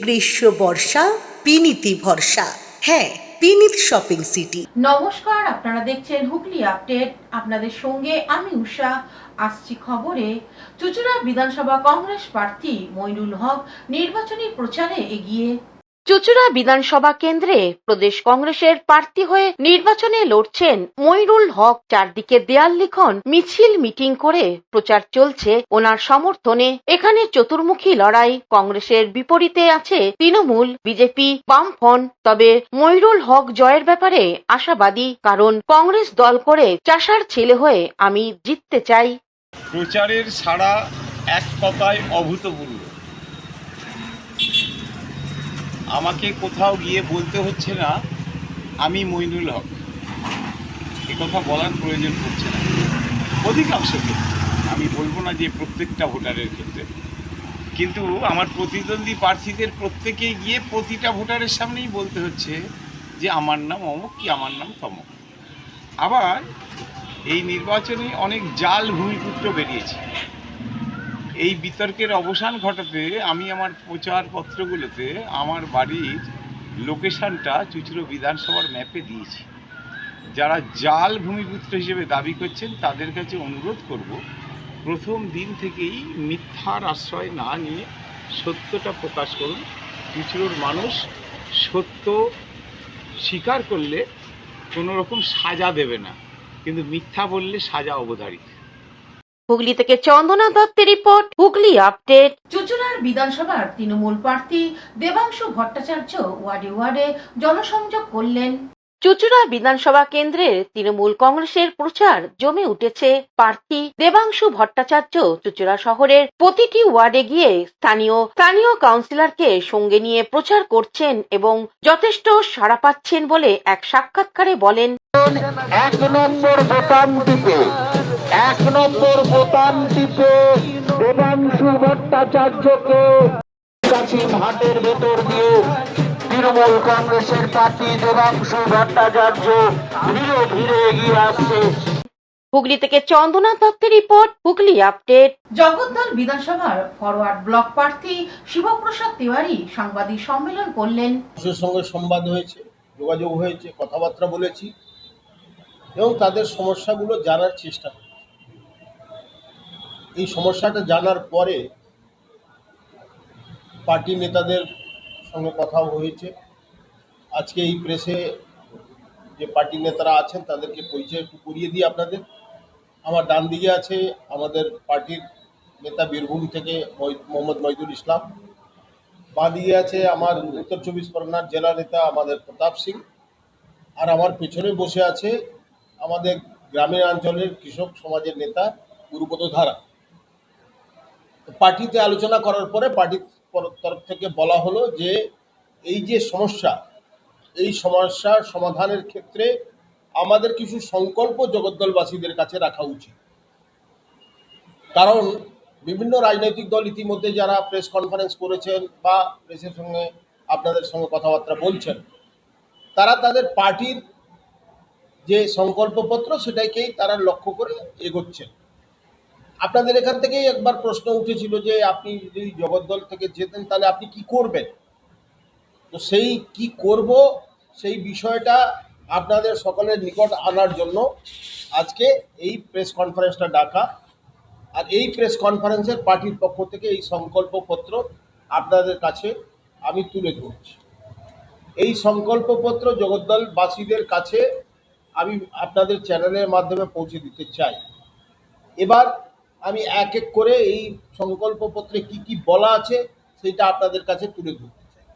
গ্রীষ্ম বর্ষা বিনীতি ভরসা। হ্যাঁ, বিনীত শপিং সিটি। নমস্কার, আপনারা দেখছেন হুগলি আপডেট। আপনাদের সঙ্গে আমি উষা। আসছি খবরে। চুঁচুড়া বিধানসভা কংগ্রেস প্রার্থী মইনুল হক নির্বাচনী প্রচারে এগিয়ে। চুঁচুড়া বিধানসভা কেন্দ্রে প্রদেশ কংগ্রেসের প্রার্থী হয়ে নির্বাচনে লড়ছেন মইনুল হক। চারদিকে দেয়াল লিখন, মিছিল, মিটিং করে প্রচার চলছে ওনার সমর্থনে। এখানে চতুর্মুখী লড়াই। কংগ্রেসের বিপরীতে আছে তৃণমূল, বিজেপি, বামফ্রন্ট। তবে মইনুল হক জয়ের ব্যাপারে আশাবাদী, কারণ কংগ্রেস দল করে চাষার ছেলে হয়ে আমি জিততে চাই। প্রচারের সাড়া এক কথায় অভূতপূর্ব। আমাকে কোথাও গিয়ে বলতে হচ্ছে না আমি মইনুল হক, কথা বলার প্রয়োজন পড়ছে না। অধিকাংশ ক্ষেত্রে, আমি বলবো না যে প্রত্যেকটা ভোটারের ক্ষেত্রে, কিন্তু আমার প্রতিদ্বন্দ্বী প্রার্থীদের প্রত্যেকেই গিয়ে প্রতিটা ভোটারের সামনেই বলতে হচ্ছে যে আমার নাম অমুক, কি আমার নাম তমক। আবার এই নির্বাচনে অনেক জাল ভূমিপুত্র বেরিয়েছে। এই বিতর্কের অবসান ঘটাতে আমি আমার প্রচারপত্রগুলোতে আমার বাড়ির লোকেশনটা চুঁচুড়া বিধানসভার ম্যাপে দিয়েছি। যারা জাল ভূমিপুত্র হিসেবে দাবি করছেন তাদের কাছে অনুরোধ করব, প্রথম দিন থেকেই মিথ্যার আশ্রয় না নিয়ে সত্যটা প্রকাশ করুন। চুঁচুড়ার মানুষ সত্য স্বীকার করলে কোনো রকম সাজা দেবে না, কিন্তু মিথ্যা বললে সাজা অবধারিত। হুগলি থেকে চন্দনা দত্তের রিপোর্ট, হুগলি আপডেট। চুঁচুড়ার বিধানসভার তৃণমূল প্রার্থী দেবাংশু ভট্টাচার্য ওয়ার্ডে ওয়ার্ডে জনসংযোগ করলেন। চুঁচুড়া বিধানসভা কেন্দ্রের তৃণমূল কংগ্রেসের প্রচার জমে উঠেছে। প্রার্থী দেবাংশু ভট্টাচার্য চুঁচুড়া শহরের প্রতিটি ওয়ার্ডে গিয়ে স্থানীয় কাউন্সিলরকে সঙ্গে নিয়ে প্রচার করছেন এবং যথেষ্ট সাড়া পাচ্ছেন বলে এক সাক্ষাৎকারে বলেন। এক নম্বর বোতাম টিপে দেবাংশু ভট্টাচার্যকে কাছে হাটের ভেতর দিয়ে তৃণমূল কংগ্রেসের প্রার্থী দেবাংশু ভট্টাচার্য ধীরে ধীরে এগিয়ে আসছে। হুগলি থেকে চন্দনা দত্তের রিপোর্ট, হুগলি আপডেট। জগদ্দল বিধানসভার ফরওয়ার্ড ব্লক প্রার্থী শিবপ্রসাদ তিওয়ারি সাংবাদিক সম্মেলন করলেন। মানুষের সঙ্গে সংবাদ হয়েছে, যোগাযোগ হয়েছে, কথাবার্তা বলেছি এবং তাদের সমস্যাগুলো জানার চেষ্টা করি। এই সমস্যাটা জানার পরে পার্টি নেতাদের সঙ্গে কথাও হয়েছে। আজকে এই প্রেসে যে পার্টি নেতারা আছেন তাদেরকে পরিচয় একটু করিয়ে দিই আপনাদের। আমার ডান দিকে আছে আমাদের পার্টির নেতা বীরভূম থেকে মোহাম্মদ মহিদুল ইসলাম, বাঁ দিকে আছে আমার উত্তর চব্বিশ পরগনার জেলা নেতা আমাদের প্রতাপ সিং, আর আমার পেছনে বসে আছে আমাদের গ্রামীণ অঞ্চলের কৃষক সমাজের নেতা গুরুপদ ধারা। পার্টিতে আলোচনা করার পরে পার্টির তরফ থেকে বলা হলো যে এই যে সমস্যা, এই সমস্যার সমাধানের ক্ষেত্রে আমাদের কিছু সংকল্প জগদ্দলবাসীদের কাছে রাখা উচিত। কারণ বিভিন্ন রাজনৈতিক দল ইতিমধ্যে যারা প্রেস কনফারেন্স করেছেন বা প্রেসের সঙ্গে আপনাদের সঙ্গে কথাবার্তা বলছেন, তারা তাদের পার্টির যে সংকল্পপত্র সেটাকেই তারা লক্ষ্য করে এগোচ্ছেন। আপনাদের এখান থেকেই একবার প্রশ্ন উঠেছিল যে আপনি যদি জগদ্দল থেকে যেতেন তাহলে আপনি কি করবেন। তো সেই কি করব সেই বিষয়টা আপনাদের সকলের নিকট আনার জন্য আজকে এই প্রেস কনফারেন্সটা ডাকা। আর এই প্রেস কনফারেন্সের পার্টির পক্ষ থেকে এই সংকল্পপত্র আপনাদের কাছে আমি তুলে ধরছি। এই সংকল্পপত্র জগদ্দলবাসীদের কাছে আমি আপনাদের চ্যানেলের মাধ্যমে পৌঁছে দিতে চাই। এবার আমি এক এক করে এই সংকল্পপত্রে কি কি বলা আছে সেটা আপনাদের কাছে তুলে ধরতে চাই।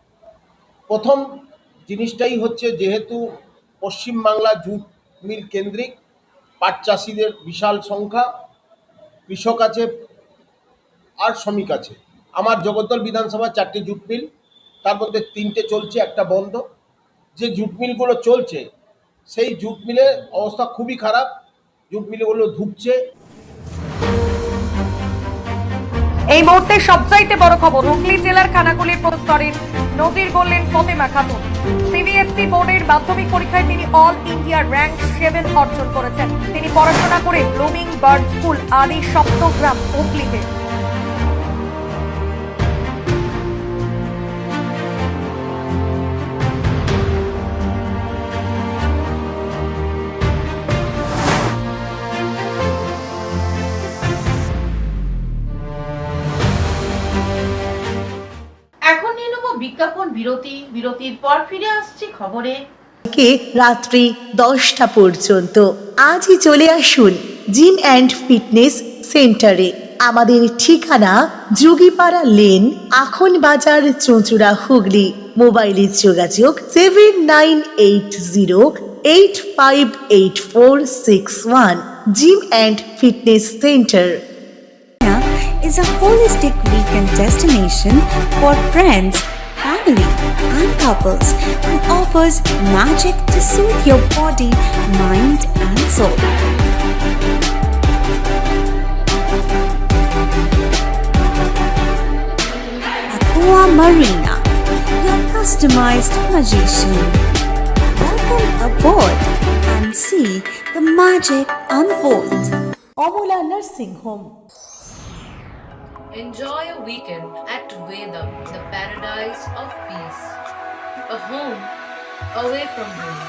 প্রথম জিনিসটাই হচ্ছে, যেহেতু পশ্চিমবাংলা জুট মিল কেন্দ্রিক, পাট চাষিদের বিশাল সংখ্যা, কৃষক আছে আর শ্রমিক আছে। আমার জগদ্দল বিধানসভা 4টে জুট মিল, তার মধ্যে 3টে চলছে, একটা বন্ধ। যে জুট মিলগুলো চলছে সেই জুট মিলের অবস্থা খুবই খারাপ, জুট মিলগুলো ধুঁকছে। এই মুহূর্তে সবচাইতে বড় খবর, হুগলি জেলার খানাকুলির প্রস্তরের নজির গড়লেন ফতেমা খাতুন। সিবিএসসি বোর্ডের মাধ্যমিক পরীক্ষায় তিনি অল ইন্ডিয়া র্যাঙ্ক 7 অর্জন করেছেন। তিনি পড়াশোনা করে ব্লুমিং বার্ড স্কুল আদি সপ্তগ্রাম হুগলিতে। বিরতির পর ফিরে আসছি খবরে। থেকে রাত্রি 10টা পর্যন্ত আজই চলে আসুন জিম অ্যান্ড ফিটনেস সেন্টারে। আমাদের ঠিকানা যোগীপাড়া লেন, আখন বাজার, চুঁচুড়া, হুগলি। মোবাইলের যোগাযোগ 7980858461। Gym and fitness centre. is a holistic weekend destination for friends, family, and couples and offers magic to soothe your body, mind, and soul. Aqua Marina, your customized magician. Welcome aboard and see the magic unfold. Amala nursing home. Enjoy a weekend at Vedam, the paradise of peace. A home away from home.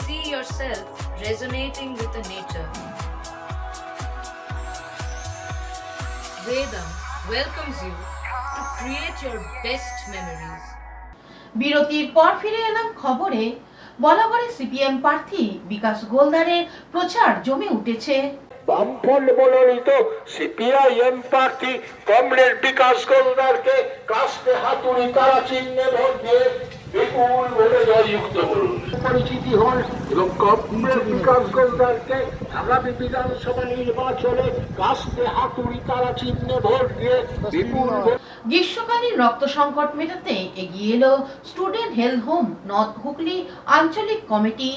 See yourself resonating with the nature. Vedam welcomes you to create your best memories. বিরতির পর ফিরে এলাম খবরে। বলাগড়ে CPM প্রার্থী বিকাশ গোলদারের প্রচার জমে উঠেছে। বামফ্রন্ট মনোনীত সিপিআইএম প্রার্থী কমরেড বিকাশ গোলদারকে কাস্তে হাতুড়ি তারা চিহ্নে ভোট দিয়ে বিপুল ভোটে জয়যুক্ত করুন। পরিচিতি হন এবং কমরেড বিকাশ গোলদারকে আগামী বিধানসভা নির্বাচনে কাস্তে হাতুড়ি তারা চিহ্নে ভোট দিয়ে বিপুল ভোট। গ্রীষ্মকালীন রক্ত সংকট মেটাতে এগিয়ে এলো student health home north Hooghly আঞ্চলিক কমিটি।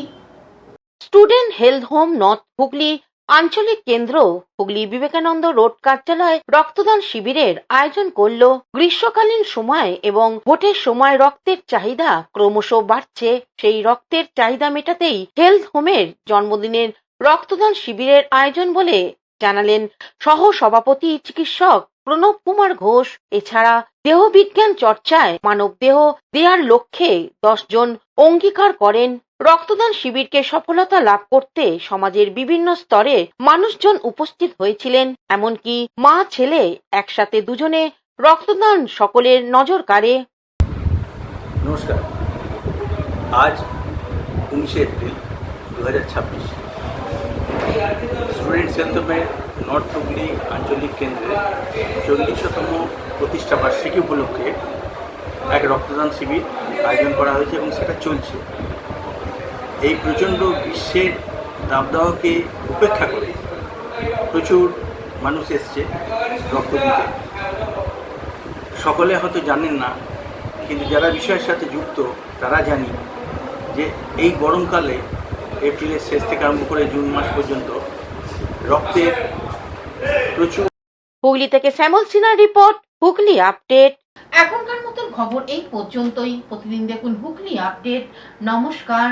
Student health home north Hooghly আঞ্চলিক কেন্দ্র হুগলি বিবেকানন্দ রোড কার্যালয় রক্তদান শিবিরের আয়োজন করল। গ্রীষ্মকালীন সময় এবং ভোটের সময় রক্তের চাহিদা ক্রমশ বাড়ছে। সেই রক্তের চাহিদা মেটাতেই হেলথ হোমের জন্মদিনের রক্তদান শিবিরের আয়োজন বলে জানালেন সহ সভাপতি চিকিৎসক প্রণব কুমার ঘোষ। এছাড়া দেহবিজ্ঞান চর্চায় মানব দেহ দেওয়ার লক্ষ্যে 10 জন অঙ্গীকার করেন। রক্তদান শিবিরকে সফলতা লাভ করতে সমাজের বিভিন্ন স্তরে মানুষজন উপস্থিত হয়েছিলেন। এমনকি মা ছেলে একসাথে দুজনে রক্তদান সকলের নজর কাড়ে। নমস্কার, আজ 19 এপ্রিল 2026 স্টুডেন্টস হেলথ হোমের নর্থ হুগলি আঞ্চলিক কেন্দ্রে 40তম প্রতিষ্ঠা বার্ষিকী উপলক্ষে এক রক্তদান শিবির আয়োজন করা হয়েছে এবং সেটা চলছে। এই প্রচণ্ড গ্রীষ্মের দাবদাহকে উপেক্ষা করে প্রচুর মানুষ এসছে রক্ত দিতে। সকলে হয়তো জানেন না, কিন্তু যারা বিষয়ের সাথে যুক্ত তারা জানি যে এই গরমকালে এপ্রিলের শেষ থেকে আরম্ভ করে জুন মাস পর্যন্ত রক্তের প্রচুর। হুগলি থেকে শ্যামল সিনহার রিপোর্ট, হুগলি আপডেট। এখনকার মতন খবর এই পর্যন্তই। প্রতিদিন দেখুন হুগলি আপডেট। নমস্কার।